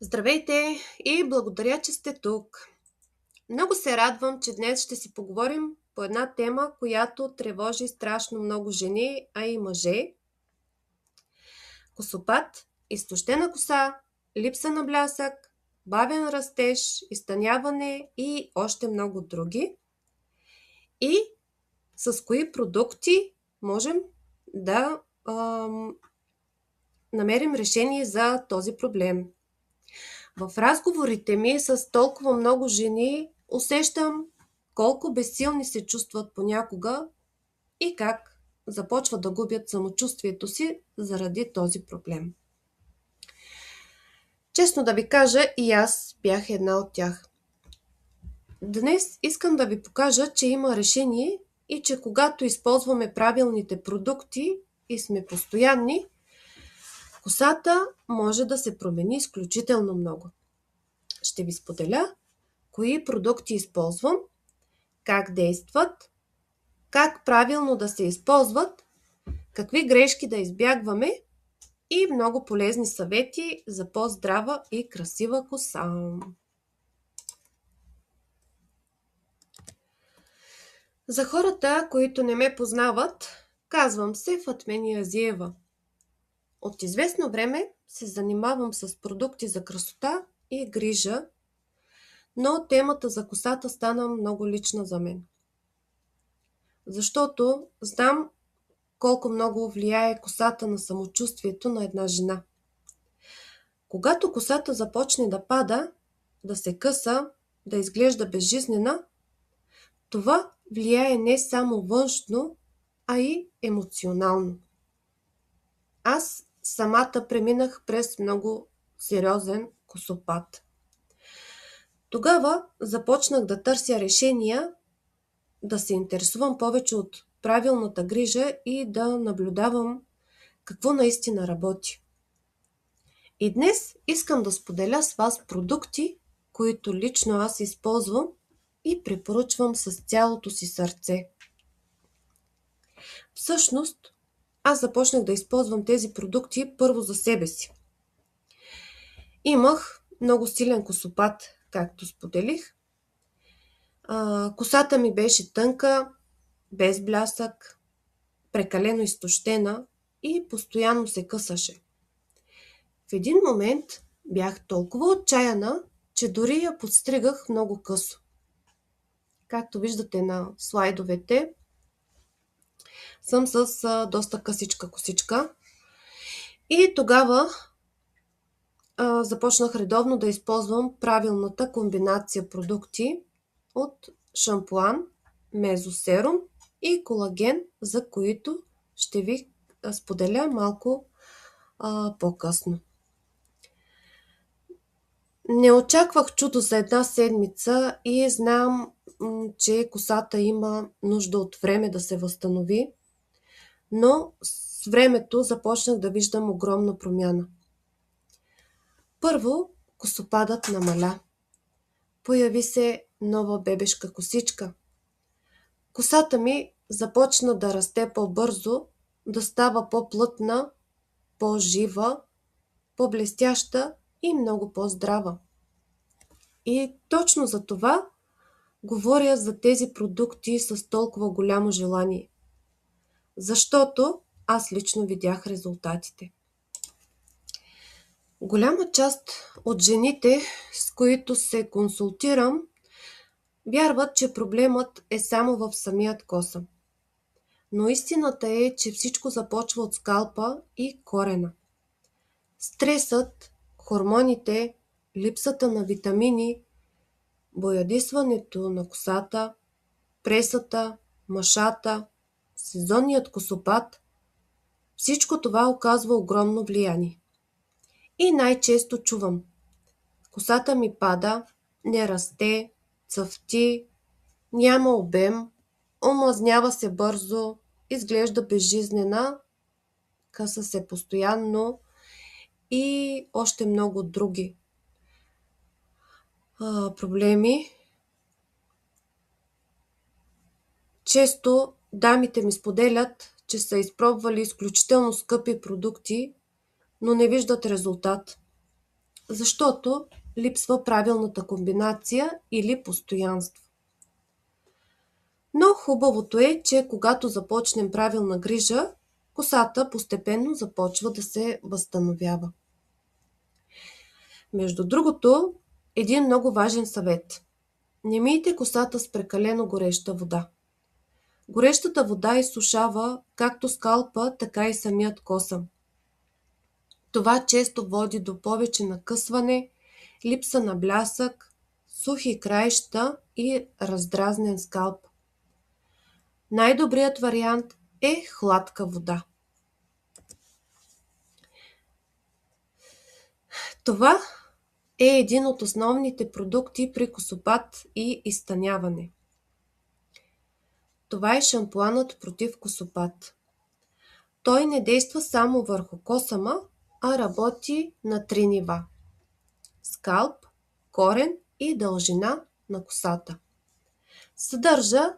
Здравейте и благодаря, че сте тук. Много се радвам, че днес ще си поговорим по една тема, която тревожи страшно много жени, а и мъже. Косопад, изтощена коса, липса на блясък, бавен растеж, изтъняване и още много други. И с кои продукти можем да намерим решение за този проблем. В разговорите ми с толкова много жени усещам колко безсилни се чувстват понякога и как започват да губят самочувствието си заради този проблем. Честно да ви кажа, и аз бях една от тях. Днес искам да ви покажа, че има решение и че когато използваме правилните продукти и сме постоянни, косата може да се промени изключително много. Ще ви споделя кои продукти използвам, как действат, как правилно да се използват, какви грешки да избягваме и много полезни съвети за по-здрава и красива коса. За хората, които не ме познават, казвам се Фатмени Азиева. От известно време се занимавам с продукти за красота и грижа, но темата за косата стана много лична за мен. Защото знам колко много влияе косата на самочувствието на една жена. Когато косата започне да пада, да се къса, да изглежда безжизнена, това влияе не само външно, а и емоционално. Аз самата преминах през много сериозен косопад. Тогава започнах да търся решения, да се интересувам повече от правилната грижа и да наблюдавам какво наистина работи. И днес искам да споделя с вас продукти, които лично аз използвам и препоръчвам с цялото си сърце. Всъщност, аз започнах да използвам тези продукти първо за себе си. Имах много силен косопад, както споделих. Косата ми беше тънка, без блясък, прекалено изтощена и постоянно се късаше. В един момент бях толкова отчаяна, че дори я подстригах много късо. Както виждате на слайдовете, съм с доста късичка косичка. И тогава започнах редовно да използвам правилната комбинация продукти от шампуан, мезосерум и колаген, за които ще ви споделя малко по-късно. Не очаквах чудо за една седмица и знам, че косата има нужда от време да се възстанови, но с времето започнах да виждам огромна промяна. Първо, косопадът намаля. Появи се нова бебешка косичка. Косата ми започна да расте по-бързо, да става по-плътна, по-жива, по-блестяща и много по-здрава. И точно за това говоря за тези продукти с толкова голямо желание. Защото аз лично видях резултатите. Голяма част от жените, с които се консултирам, вярват, че проблемът е само в самият косъм. Но истината е, че всичко започва от скалпа и корена. Стресът, хормоните, липсата на витамини, боядисването на косата, пресата, мъшата, сезонният косопад, всичко това оказва огромно влияние. И най-често чувам: косата ми пада, не расте, цъфти, няма обем, омлазнява се бързо, изглежда безжизнена, къса се постоянно и още много други проблеми. Често дамите ми споделят, че са изпробвали изключително скъпи продукти, но не виждат резултат. защото липсва правилната комбинация или постоянство. Но хубавото е, че когато започнем правилна грижа, косата постепенно започва да се възстановява. Между другото, един много важен съвет. Не мийте косата с прекалено гореща вода. Горещата вода изсушава както скалпа, така и самият косъм. Това често води до повече накъсване, липса на блясък, сухи краища и раздразнен скалп. Най-добрият вариант е хладка вода. Това е един от основните продукти при косопад и изтъняване. Това е шампуанът против косопад. Той не действа само върху косъма, а работи на 3 нива – скалп, корен и дължина на косата. Съдържа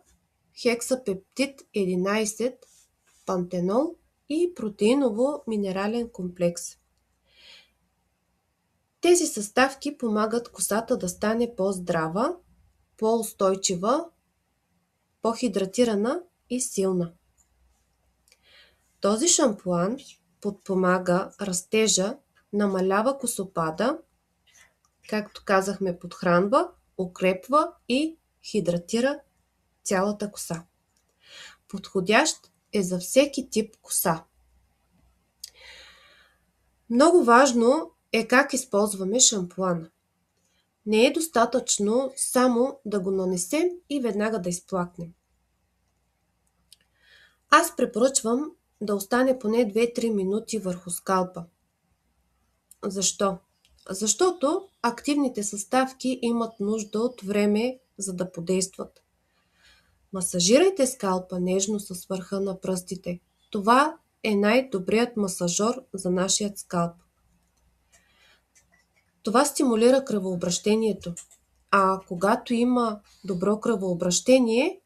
хексапептид 11, пантенол и протеиново-минерален комплекс. Тези съставки помагат косата да стане по-здрава, по-устойчива, по-хидратирана и силна. Този шампуан подпомага растежа, намалява косопада, както казахме, подхранва, укрепва и хидратира цялата коса. Подходящ е за всеки тип коса. Много важно е как използваме шампуана. Не е достатъчно само да го нанесем и веднага да изплакнем. Аз препоръчвам да остане поне 2-3 минути върху скалпа. Защо? Защото активните съставки имат нужда от време, за да подействат. Масажирайте скалпа нежно с върха на пръстите. Това е най-добрият масажор за нашия скалп. Това стимулира кръвообращението. А когато има добро кръвообращение,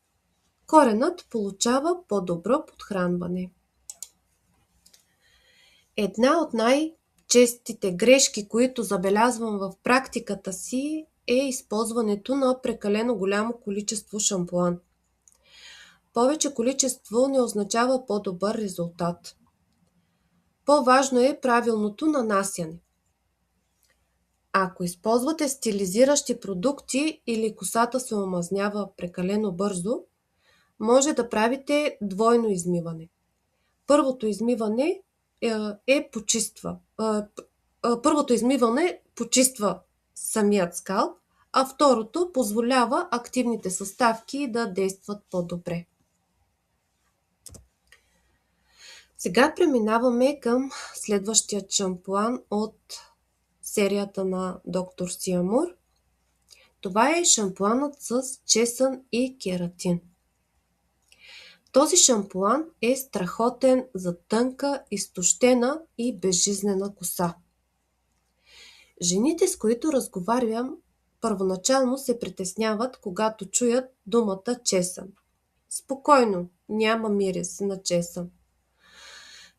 коренът получава по-добро подхранване. Една от най-честите грешки, които забелязвам в практиката си, е използването на прекалено голямо количество шампуан. Повече количество не означава по-добър резултат. По-важно е правилното нанасяне. Ако използвате стилизиращи продукти или косата се омазнява прекалено бързо, може да правите двойно измиване. Първото измиване почиства самият скалп, а второто позволява активните съставки да действат по-добре. Сега преминаваме към следващия шампуан от серията на доктор Сиамур. Това е шампуанът с чесън и кератин. Този шампуан е страхотен за тънка, изтощена и безжизнена коса. Жените, с които разговарям, първоначално се притесняват, когато чуят думата чесън. Спокойно, няма мирис на чесън.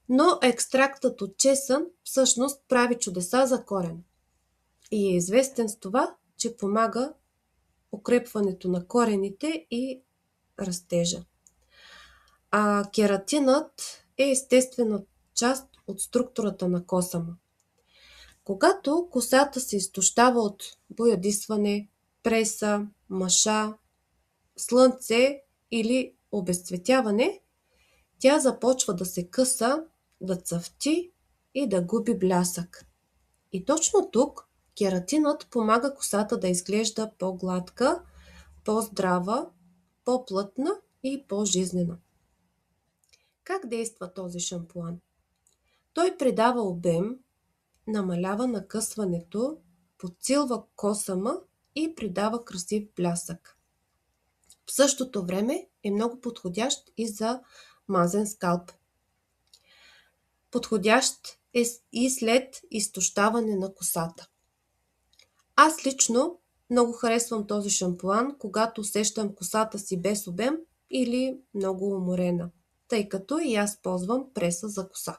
Но екстрактът от чесън всъщност прави чудеса за корен. И е известен с това, че помага укрепването на корените и растежа. А кератинът е естествена част от структурата на косъма. Когато косата се изтощава от боядисване, преса, маша, слънце или обезцветяване, тя започва да се къса, да цъфти и да губи блясък. И точно тук кератинът помага косата да изглежда по-гладка, по-здрава, по-плътна и по-жизнена. Как действа този шампуан? Той придава обем, намалява накъсването, подсилва косъма и придава красив блясък. В същото време е много подходящ и за мазен скалп. Подходящ е и след изтощаване на косата. Аз лично много харесвам този шампуан, когато усещам косата си без обем или много уморена, тъй като и аз ползвам преса за коса.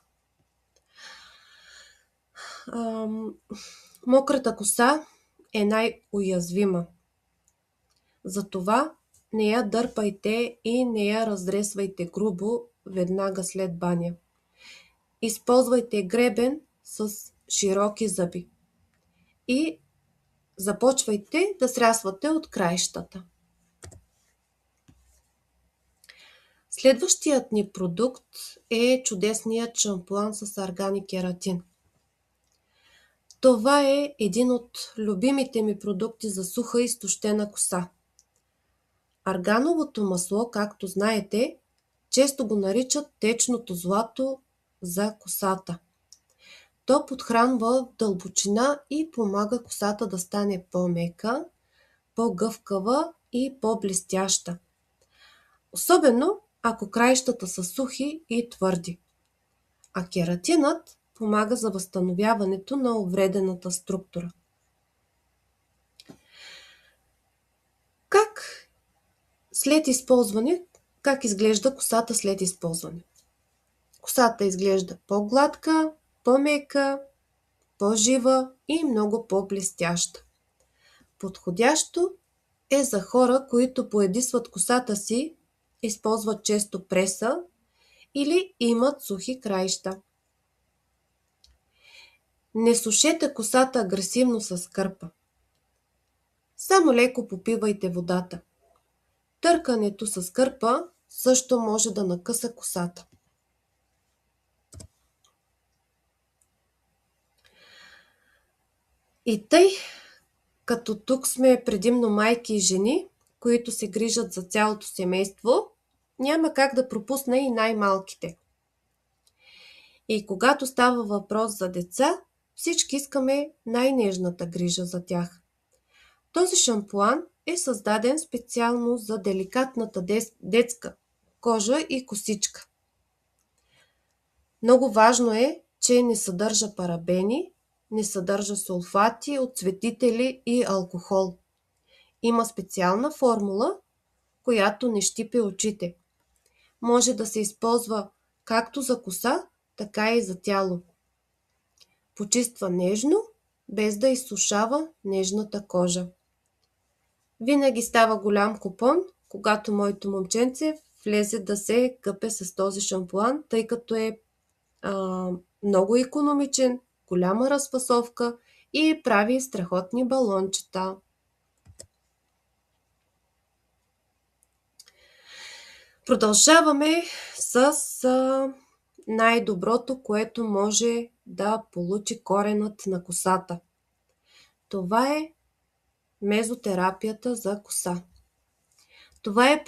Мократа коса е най-уязвима. Затова не я дърпайте и не я разресвайте грубо веднага след баня. Използвайте гребен с широки зъби и започвайте да срясвате от краищата. Следващият ни продукт е чудесният шампуан с арганикератин. Това е един от любимите ми продукти за суха и изтощена коса. Аргановото масло, както знаете, често го наричат течното злато за косата. То подхранва в дълбочина и помага косата да стане по-мека, по-гъвкава и по-блестяща. Особено ако краищата са сухи и твърди. А кератинът помага за възстановяването на увредената структура. Как изглежда косата след използване? Косата изглежда по-гладка, по-мека, по-жива и много по-блестяща. Подходящо е за хора, които поедисват косата си, използват често преса или имат сухи краища. Не сушете косата агресивно с кърпа. Само леко попивайте водата. Търкането с кърпа също може да накъса косата. И тъй, като тук сме предимно майки и жени, които се грижат за цялото семейство, няма как да пропусна и най-малките. И когато става въпрос за деца, всички искаме най-нежната грижа за тях. Този шампуан е създаден специално за деликатната детска кожа и косичка. Много важно е, че не съдържа парабени, не съдържа сулфати, отцветители и алкохол. Има специална формула, която не щипе очите. Може да се използва както за коса, така и за тяло. Почиства нежно, без да изсушава нежната кожа. Винаги става голям купон, когато моето момченце влезе да се къпе с този шампуан, тъй като е много икономичен, голяма разфасовка и прави страхотни балончета. Продължаваме с най-доброто, което може да получи коренът на косата. Това е мезотерапията за коса. Това е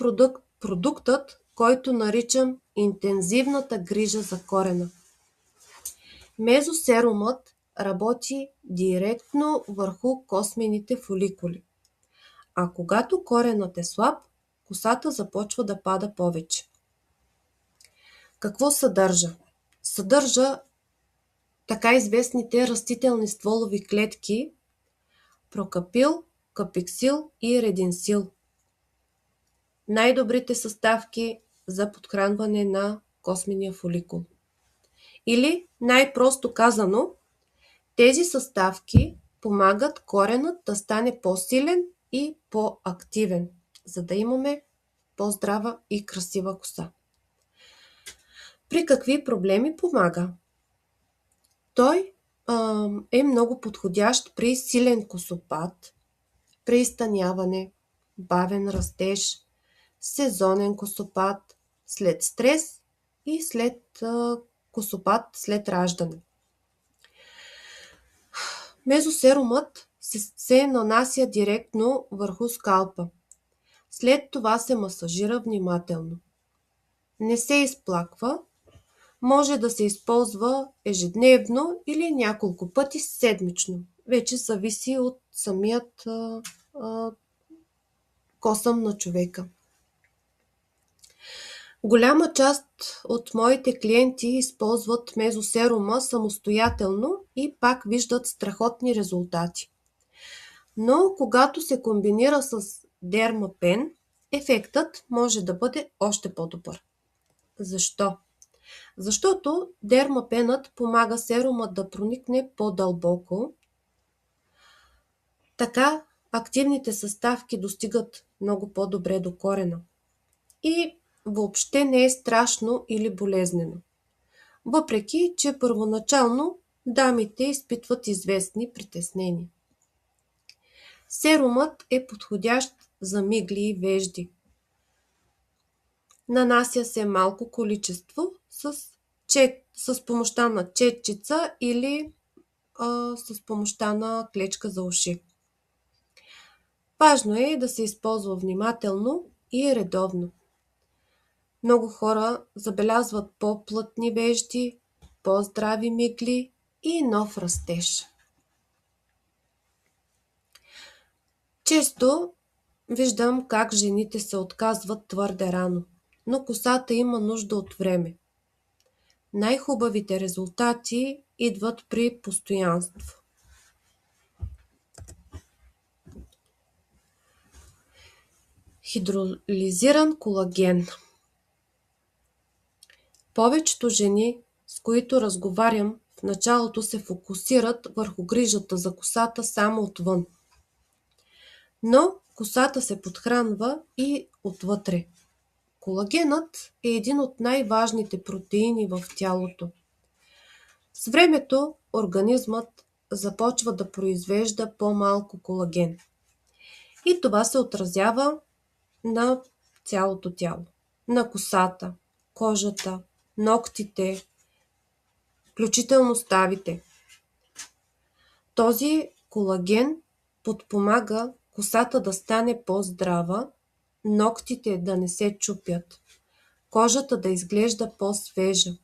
продуктът, който наричам интензивната грижа за корена. Мезосерумът работи директно върху космените фоликули. А когато коренът е слаб, косата започва да пада повече. Какво съдържа? Съдържа така известните растителни стволови клетки прокапил, капексил и рединсил. Най-добрите съставки за подхранване на космения фоликул. Или, най-просто казано, тези съставки помагат коренът да стане по-силен и по-активен, за да имаме по-здрава и красива коса. При какви проблеми помага? Той е много подходящ при силен косопад, при изтъняване, бавен растеж, сезонен косопад, след стрес и след косопад след раждане. Мезосерумът се нанася директно върху скалпа. След това се масажира внимателно. Не се изплаква, може да се използва ежедневно или няколко пъти седмично. Вече зависи от самият косъм на човека. Голяма част от моите клиенти използват мезосерума самостоятелно и пак виждат страхотни резултати. Но когато се комбинира с дермапен, ефектът може да бъде още по-добър. Защо? Защото дермапенът помага серумът да проникне по-дълбоко, Така активните съставки достигат много по-добре до корена. И въобще не е страшно или болезнено. Въпреки че първоначално дамите изпитват известни притеснения. Серумът е подходящ за мигли и вежди. Нанася се малко количество с помощта на четчица или с помощта на клечка за уши. Важно е да се използва внимателно и редовно. Много хора забелязват по-плътни вежди, по-здрави мигли и нов растеж. Често виждам как жените се отказват твърде рано, но косата има нужда от време. Най-хубавите резултати идват при постоянство. Хидролизиран колаген. Повечето жени, с които разговарям, в началото се фокусират върху грижата за косата само отвън. Но косата се подхранва и отвътре. Колагенът е един от най-важните протеини в тялото. С времето организмът започва да произвежда по-малко колаген. И това се отразява на цялото тяло. На косата, кожата, ногтите, включително ставите. Този колаген подпомага косата да стане по-здрава, ногтите да не се чупят, кожата да изглежда по-свежа,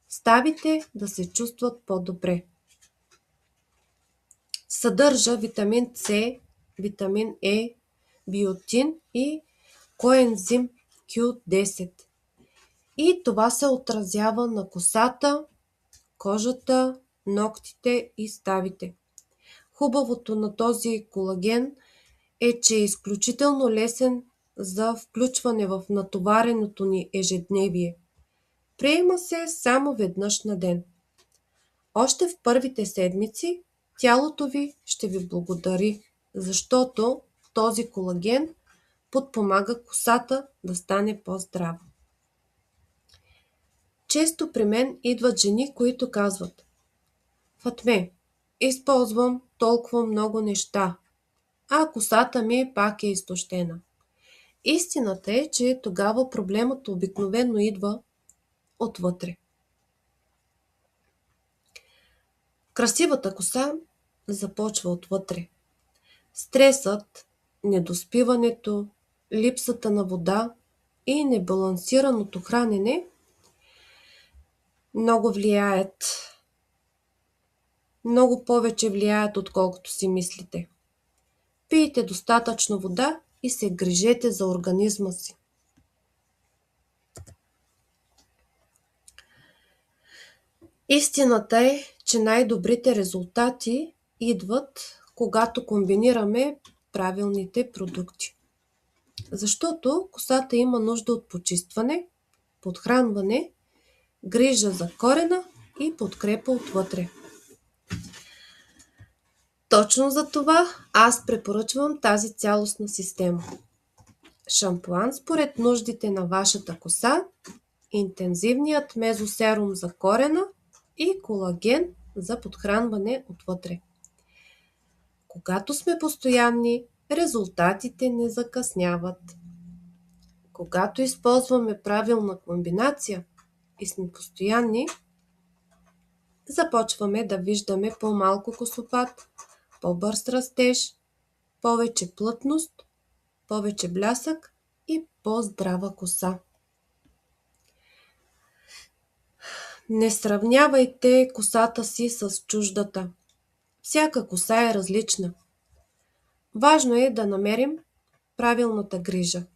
ставите да се чувстват по-добре. Съдържа витамин С, витамин Е, биотин и коензим Q10. И това се отразява на косата, кожата, ногтите и ставите. Хубавото на този колаген е, че е изключително лесен за включване в натовареното ни ежедневие. Приема се само веднъж на ден. Още в първите седмици тялото ви ще ви благодари, защото този колаген подпомага косата да стане по-здрава. Често при мен идват жени, които казват: Фатме, използвам толкова много неща, а косата ми пак е изтощена. Истината е, че тогава проблемът обикновено идва отвътре. Красивата коса започва отвътре. Стресът, недоспиването, липсата на вода и небалансираното хранене много повече влияят, отколкото си мислите. Пийте достатъчно вода и се грижете за организма си. Истината е, че най-добрите резултати идват, когато комбинираме правилните продукти. Защото косата има нужда от почистване, подхранване, грижа за корена и подкрепа отвътре. Точно за това аз препоръчвам тази цялостна система. Шампуан според нуждите на вашата коса, интензивният мезосерум за корена и колаген за подхранване отвътре. Когато сме постоянни, резултатите не закъсняват. Когато използваме правилна комбинация и сме постоянни, започваме да виждаме по-малко косопад, по-бърз растеж, повече плътност, повече блясък и по-здрава коса. Не сравнявайте косата си с чуждата. Всяка коса е различна. Важно е да намерим правилната грижа,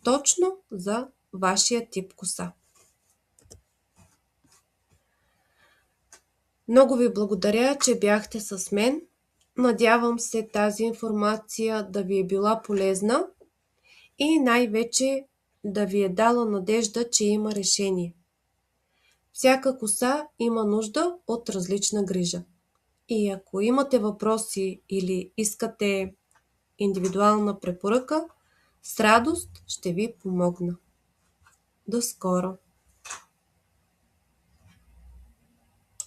точно за вашия тип коса. Много ви благодаря, че бяхте с мен. Надявам се тази информация да ви е била полезна и най-вече да ви е дала надежда, че има решение. Всяка коса има нужда от различна грижа. И ако имате въпроси или искате индивидуална препоръка, с радост ще ви помогна. До скоро!